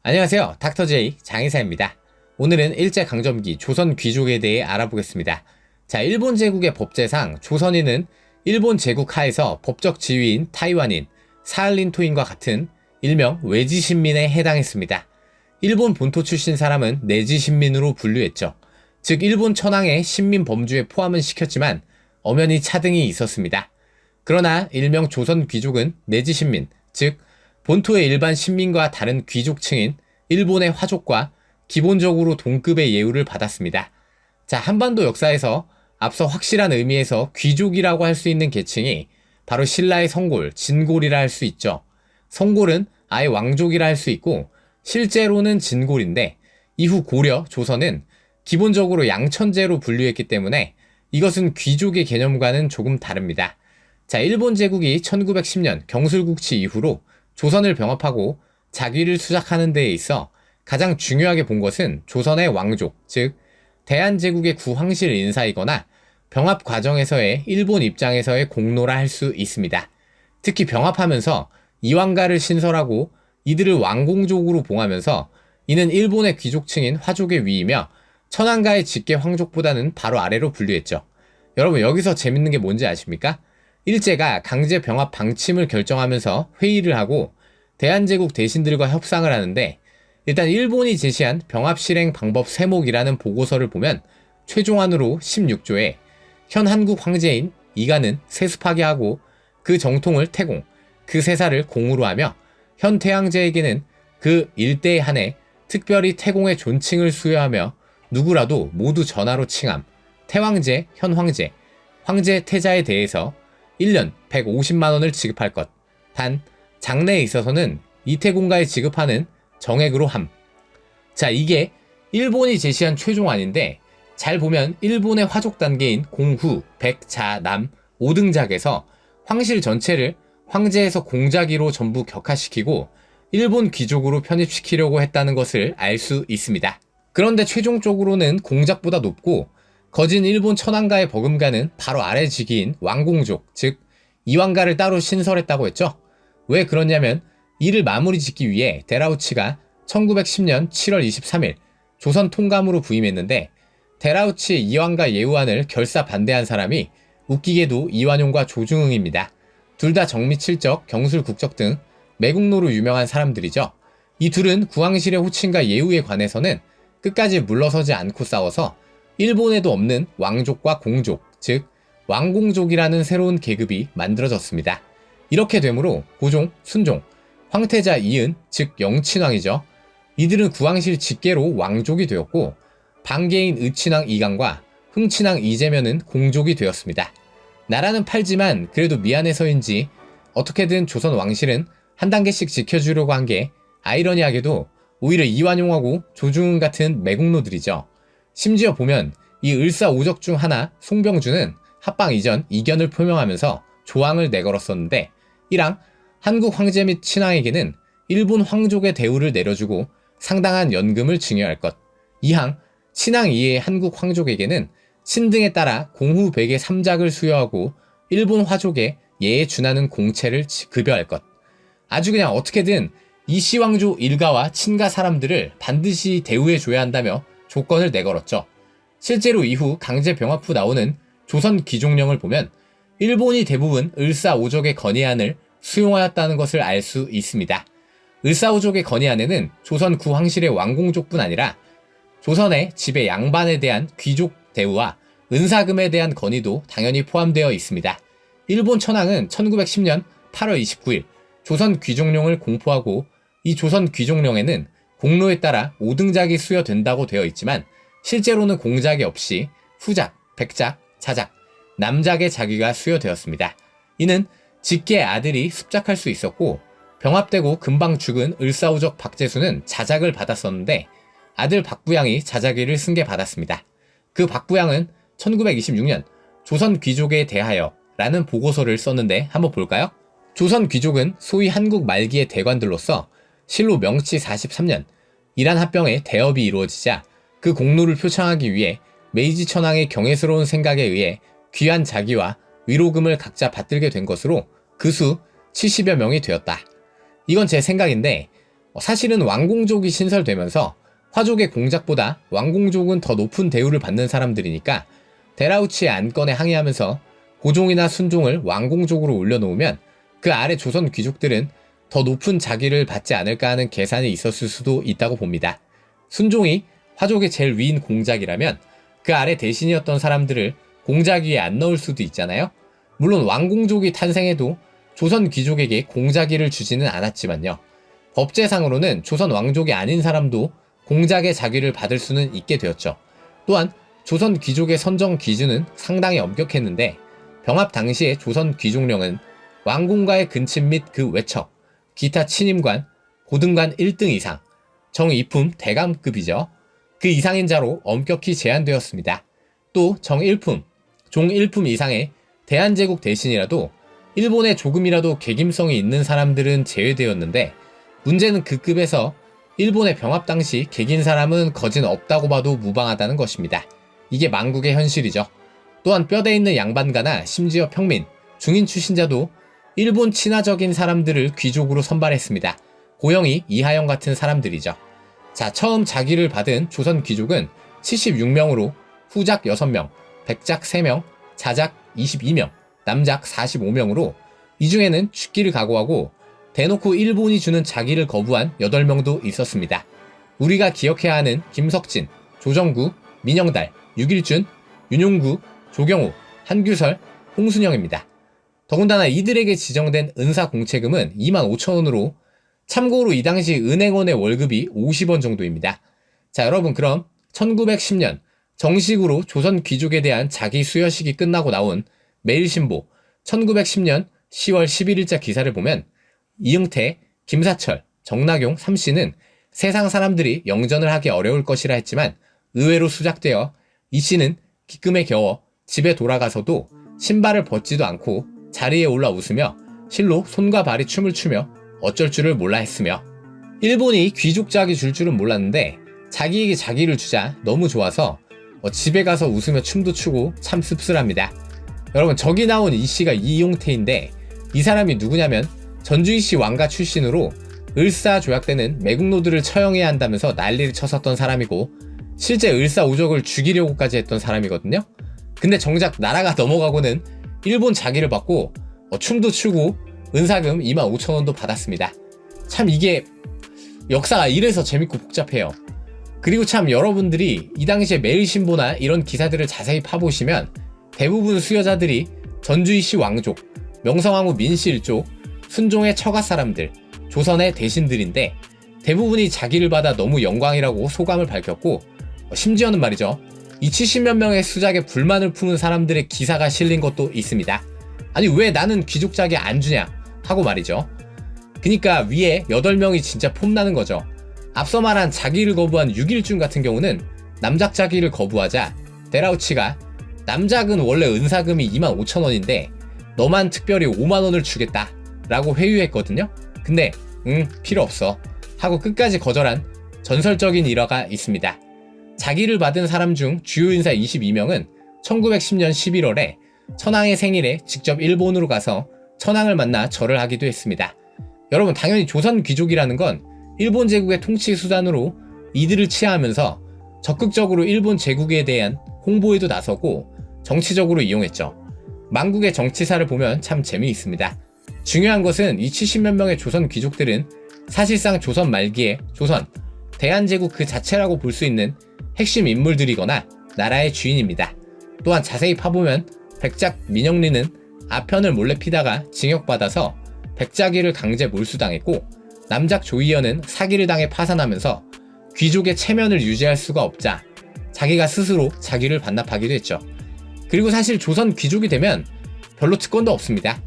안녕하세요. 닥터제이 장의사입니다. 오늘은 일제강점기 조선 귀족에 대해 알아보겠습니다. 자, 일본 제국의 법제상 조선인은 일본 제국 하에서 법적 지위인 타이완인, 사할린토인과 같은 일명 외지신민에 해당했습니다. 일본 본토 출신 사람은 내지신민으로 분류했죠. 즉 일본 천황의 신민 범주에 포함은 시켰지만 엄연히 차등이 있었습니다. 그러나 일명 조선 귀족은 내지신민, 즉 본토의 일반 신민과 다른 귀족층인 일본의 화족과 기본적으로 동급의 예우를 받았습니다. 자, 한반도 역사에서 앞서 확실한 의미에서 귀족이라고 할 수 있는 계층이 바로 신라의 성골, 진골이라 할 수 있죠. 성골은 아예 왕족이라 할 수 있고 실제로는 진골인데 이후 고려, 조선은 기본적으로 양천제로 분류했기 때문에 이것은 귀족의 개념과는 조금 다릅니다. 자, 일본 제국이 1910년 경술국치 이후로 조선을 병합하고 자기를 수작하는 데에 있어 가장 중요하게 본 것은 조선의 왕족, 즉 대한제국의 구황실 인사이거나 병합 과정에서의 일본 입장에서의 공로라 할 수 있습니다. 특히 병합하면서 이왕가를 신설하고 이들을 왕공족으로 봉하면서 이는 일본의 귀족층인 화족의 위이며 천황가의 직계 황족보다는 바로 아래로 분류했죠. 여러분 여기서 재밌는 게 뭔지 아십니까? 일제가 강제 병합 방침을 결정하면서 회의를 하고 대한제국 대신들과 협상을 하는데 일단 일본이 제시한 병합 실행 방법 세목이라는 보고서를 보면 최종안으로 16조에 현 한국 황제인 이가는 세습하게 하고 그 정통을 태공, 그 세사를 공으로 하며 현 태양제에게는 그 일대에 한해 특별히 태공의 존칭을 수여하며 누구라도 모두 전하로 칭함, 태왕제, 현 황제, 황제 태자에 대해서 1년 150만원을 지급할 것. 단 장래에 있어서는 이태공가에 지급하는 정액으로 함. 자, 이게 일본이 제시한 최종안인데 잘 보면 일본의 화족 단계인 공후, 백, 자, 남, 5등작에서 황실 전체를 황제에서 공자기로 전부 격하시키고 일본 귀족으로 편입시키려고 했다는 것을 알 수 있습니다. 그런데 최종적으로는 공작보다 높고 거진 일본 천황가의 버금가는 바로 아래 직위인 왕공족, 즉 이왕가를 따로 신설했다고 했죠. 왜 그러냐면 이를 마무리 짓기 위해 데라우치가 1910년 7월 23일 조선 통감으로 부임했는데 데라우치 이왕가 예우안을 결사 반대한 사람이 웃기게도 이완용과 조중흥입니다. 둘 다 정미칠적, 경술국적 등 매국노로 유명한 사람들이죠. 이 둘은 구황실의 호칭과 예우에 관해서는 끝까지 물러서지 않고 싸워서 일본에도 없는 왕족과 공족, 즉 왕공족이라는 새로운 계급이 만들어졌습니다. 이렇게 되므로 고종, 순종, 황태자 이은, 즉 영친왕이죠. 이들은 구황실 직계로 왕족이 되었고 반계인 의친왕 이강과 흥친왕 이재면은 공족이 되었습니다. 나라는 팔지만 그래도 미안해서인지 어떻게든 조선 왕실은 한 단계씩 지켜주려고 한 게 아이러니하게도 오히려 이완용하고 조중흥 같은 매국노들이죠. 심지어 보면 이 을사오적 중 하나 송병주는 합방 이전 이견을 표명하면서 조항을 내걸었었는데 1항 한국 황제 및 친왕에게는 일본 황족의 대우를 내려주고 상당한 연금을 증여할 것. 2항 친왕 이외의 한국 황족에게는 친등에 따라 공후 백의 3작을 수여하고 일본 화족의 예에 준하는 공채를 급여할 것. 아주 그냥 어떻게든 이시왕조 일가와 친가 사람들을 반드시 대우해줘야 한다며 조건을 내걸었죠. 실제로 이후 강제 병합 후 나오는 조선 귀족령을 보면 일본이 대부분 을사오족의 건의안을 수용하였다는 것을 알 수 있습니다. 을사오족의 건의안에는 조선 구황실의 왕공족뿐 아니라 조선의 지배 양반에 대한 귀족 대우와 은사금에 대한 건의도 당연히 포함되어 있습니다. 일본 천황은 1910년 8월 29일 조선 귀족령을 공포하고 이 조선 귀족령에는 공로에 따라 5등작이 수여된다고 되어 있지만 실제로는 공작이 없이 후작, 백작, 자작, 남작의 자기가 수여되었습니다. 이는 직계의 아들이 습작할 수 있었고 병합되고 금방 죽은 을사오적 박재수는 자작을 받았었는데 아들 박부양이 자작위를 승계받았습니다. 그 박부양은 1926년 조선 귀족에 대하여 라는 보고서를 썼는데 한번 볼까요? 조선 귀족은 소위 한국 말기의 대관들로서 실로 명치 43년 이란 합병의 대업이 이루어지자 그 공로를 표창하기 위해 메이지 천황의 경애스러운 생각에 의해 귀한 자기와 위로금을 각자 받들게 된 것으로 그 수 70여 명이 되었다. 이건 제 생각인데 사실은 왕공족이 신설되면서 화족의 공작보다 왕공족은 더 높은 대우를 받는 사람들이니까 데라우치의 안건에 항의하면서 고종이나 순종을 왕공족으로 올려놓으면 그 아래 조선 귀족들은 더 높은 자기를 받지 않을까 하는 계산이 있었을 수도 있다고 봅니다. 순종이 화족의 제일 위인 공작이라면 그 아래 대신이었던 사람들을 공작 위에 안 넣을 수도 있잖아요. 물론 왕공족이 탄생해도 조선 귀족에게 공작위를 주지는 않았지만요. 법제상으로는 조선 왕족이 아닌 사람도 공작의 자귀를 받을 수는 있게 되었죠. 또한 조선 귀족의 선정 기준은 상당히 엄격했는데 병합 당시의 조선 귀족령은 왕궁과의 근친 및 그 외척, 기타 친임관, 고등관 1등 이상, 정이품 대감급이죠. 그 이상인 자로 엄격히 제한되었습니다. 또 정일품, 종1품 이상의 대한제국 대신이라도 일본에 조금이라도 계김성이 있는 사람들은 제외되었는데 문제는 그 급에서 일본의 병합 당시 계긴 사람은 거진 없다고 봐도 무방하다는 것입니다. 이게 만국의 현실이죠. 또한 뼈대 있는 양반가나 심지어 평민, 중인 출신자도 일본 친화적인 사람들을 귀족으로 선발했습니다. 고영이, 이하영 같은 사람들이죠. 자, 처음 자기를 받은 조선 귀족은 76명으로 후작 6명, 백작 3명, 자작 22명, 남작 45명으로 이 중에는 죽기를 각오하고 대놓고 일본이 주는 자기를 거부한 8명도 있었습니다. 우리가 기억해야 하는 김석진, 조정구, 민영달, 유길준, 윤용구, 조경호, 한규설, 홍순영입니다. 더군다나 이들에게 지정된 은사공채금은 25,000원으로 참고로 이 당시 은행원의 월급이 50원 정도입니다. 자, 여러분 그럼 1910년 정식으로 조선 귀족에 대한 자기 수여식이 끝나고 나온 매일신보 1910년 10월 11일자 기사를 보면 이응태, 김사철, 정낙용 3씨는 세상 사람들이 영전을 하기 어려울 것이라 했지만 의외로 수작되어 이 씨는 기금에 겨워 집에 돌아가서도 신발을 벗지도 않고 자리에 올라 웃으며 실로 손과 발이 춤을 추며 어쩔 줄을 몰라 했으며 일본이 귀족작이 줄 줄은 몰랐는데 자기에게 자기를 주자 너무 좋아서 집에 가서 웃으며 춤도 추고 참 씁쓸합니다. 여러분 저기 나온 이 씨가 이용태인데 이 사람이 누구냐면 전주이씨 왕가 출신으로 을사조약 때는 매국노들을 처형해야 한다면서 난리를 쳤었던 사람이고 실제 을사오적을 죽이려고까지 했던 사람이거든요. 근데 정작 나라가 넘어가고는 일본 자기를 받고 춤도 추고 은사금 25,000원도 받았습니다. 참 이게 역사가 이래서 재밌고 복잡해요. 그리고 참 여러분들이 이 당시에 매일신보나 이런 기사들을 자세히 파보시면 대부분 수여자들이 전주이씨 왕족, 명성황후 민씨 일족, 순종의 처가 사람들, 조선의 대신들인데 대부분이 자기를 받아 너무 영광이라고 소감을 밝혔고 심지어는 말이죠. 이 70몇 명의 수작에 불만을 품은 사람들의 기사가 실린 것도 있습니다. 아니 왜 나는 귀족작이 안 주냐 하고 말이죠. 그니까 위에 8명이 진짜 폼나는 거죠. 앞서 말한 자기를 거부한 유길준 같은 경우는 남작 자기를 거부하자 데라우치가 남작은 원래 은사금이 25,000원인데 너만 특별히 5만원을 주겠다 라고 회유했거든요. 근데 필요 없어 하고 끝까지 거절한 전설적인 일화가 있습니다. 자기를 받은 사람 중 주요 인사 22명은 1910년 11월에 천황의 생일에 직접 일본으로 가서 천황을 만나 절을 하기도 했습니다. 여러분 당연히 조선 귀족이라는 건 일본 제국의 통치 수단으로 이들을 치하하면서 적극적으로 일본 제국에 대한 홍보에도 나서고 정치적으로 이용했죠. 만국의 정치사를 보면 참 재미있습니다. 중요한 것은 이 70몇 명의 조선 귀족들은 사실상 조선 말기에 조선, 대한제국 그 자체라고 볼 수 있는 핵심 인물들이거나 나라의 주인입니다. 또한 자세히 파보면 백작 민영리는 아편을 몰래 피다가 징역받아서 백작위를 강제 몰수당했고 남작 조이연은 사기를 당해 파산하면서 귀족의 체면을 유지할 수가 없자 자기가 스스로 자기를 반납하기도 했죠. 그리고 사실 조선 귀족이 되면 별로 특권도 없습니다.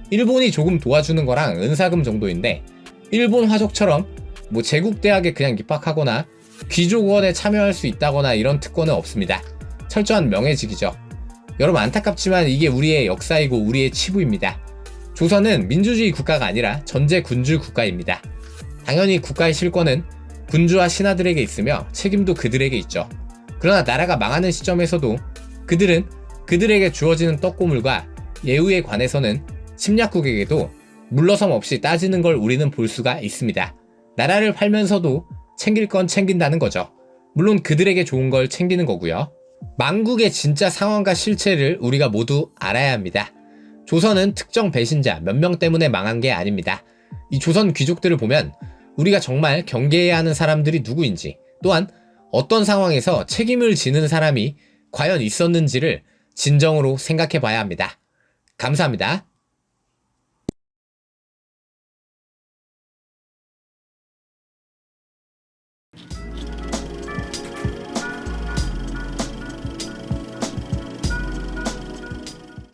일본이 조금 도와주는 거랑 은사금 정도인데 일본 화족처럼 뭐 제국대학에 그냥 입학하거나 귀족원에 참여할 수 있다거나 이런 특권은 없습니다. 철저한 명예직이죠. 여러분 안타깝지만 이게 우리의 역사이고 우리의 치부입니다. 조선은 민주주의 국가가 아니라 전제군주 국가입니다. 당연히 국가의 실권은 군주와 신하들에게 있으며 책임도 그들에게 있죠. 그러나 나라가 망하는 시점에서도 그들은 그들에게 주어지는 떡고물과 예우에 관해서는 침략국에게도 물러섬 없이 따지는 걸 우리는 볼 수가 있습니다. 나라를 팔면서도 챙길 건 챙긴다는 거죠. 물론 그들에게 좋은 걸 챙기는 거고요. 망국의 진짜 상황과 실체를 우리가 모두 알아야 합니다. 조선은 특정 배신자 몇 명 때문에 망한 게 아닙니다. 이 조선 귀족들을 보면 우리가 정말 경계해야 하는 사람들이 누구인지, 또한 어떤 상황에서 책임을 지는 사람이 과연 있었는지를 진정으로 생각해 봐야 합니다. 감사합니다.